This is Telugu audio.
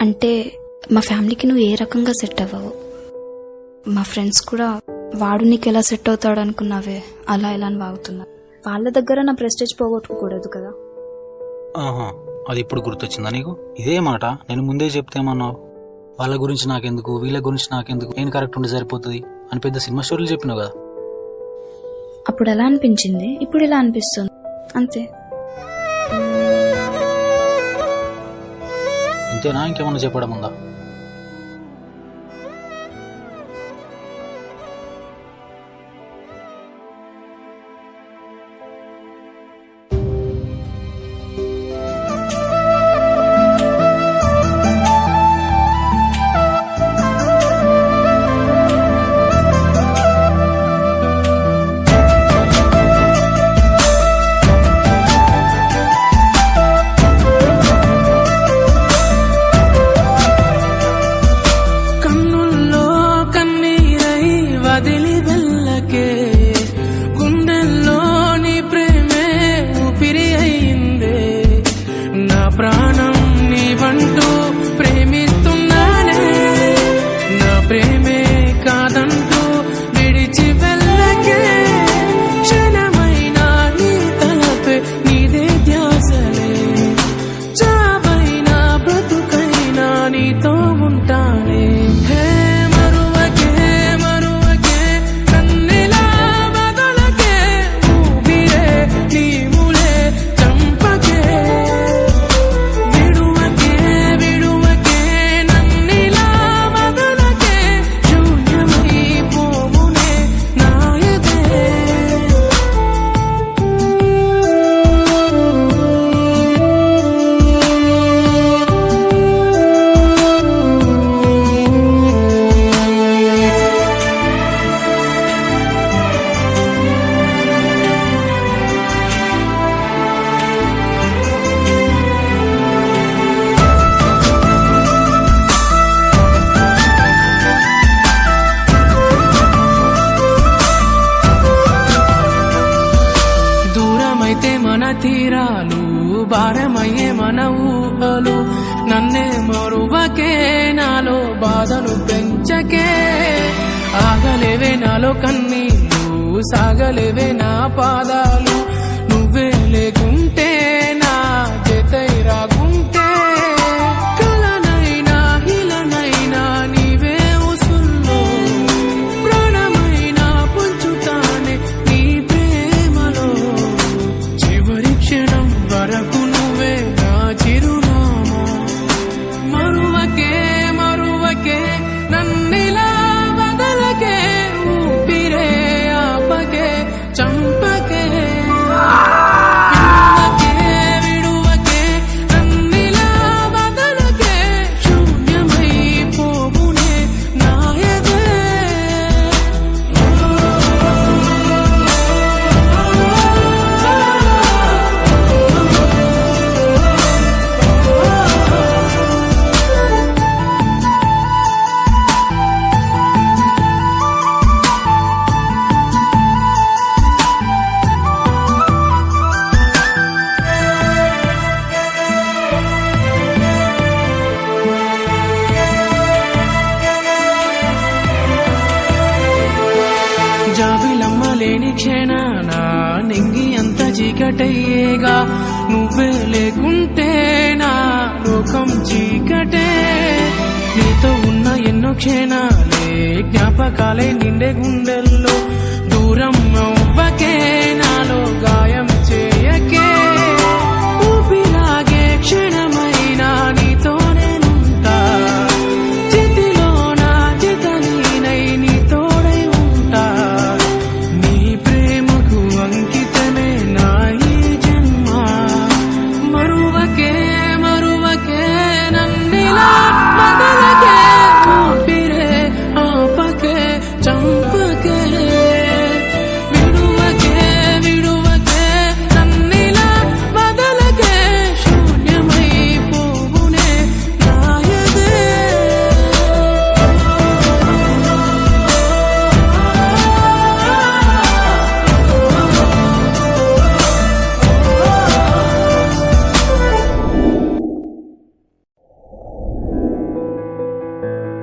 అంటే మా ఫ్యామిలీకి నువ్వు ఏ రకంగా సెట్ అవ్వవు. మా ఫ్రెండ్స్ కూడా వాడు నీకు ఎలా సెట్ అవుతాడు అనుకున్నావే అలా ఎలా అని వాగుతున్నా. వాళ్ళ దగ్గర నా ప్రెస్టేజ్ పోగొట్టుకోకూడదు కదా. ఆహా, అది ఇప్పుడు గుర్తొచ్చిందా నీకు? ఇదే మాట నేను ముందే చెప్తేమన్నావు. వాళ్ళ గురించి నాకెందుకు, వీళ్ళ గురించి నాకెందుకు, నేను కరెక్ట్ ఉంటే సరిపోతుంది అని పెద్ద సినిమా స్టోరీలు చెప్పినావు కదా. అప్పుడు ఎలా అనిపించింది, ఇప్పుడు ఇలా అనిపిస్తుంది అంతే. ఇంతేనా, ఇంకేమన్నా చెప్పడం ఉందా? తీరాలు భారమయ్యే మన ఊహలు, నన్నే మరువకే నాలో బాధను పెంచకే. ఆగలేవే నాలో కన్నీళ్ళు, సాగలేవే నా పాదాలు, నువ్వే లేకుంటే నా జతై రాకుంటే. కలనైనా ఇలనైనా నీవే ఉసుల్లో, ప్రాణమైనా పంచుతానే నీ ప్రేమలో. చివరి క్షణం వరకు నువ్వే నా చిరునామా. మరువకే మరువకే నన్నిలా వదలకే, ఊపిరే ఆపకే చంపకే. విడువకే నన్నిలా వదలకే, శూన్యమై పోవునే నాయదే. జాబిలమ్మ లేని క్షణాన నింగి అంత చీకటయ్యేగా, నువ్వే లేకుంటే నా లోకం చీకటే. నీతో ఉన్న ఎన్నో క్షణాలే జ్ఞాపకాలే నిండే గుండెల్లో, దూరం అవ్వకే నాలో గాయం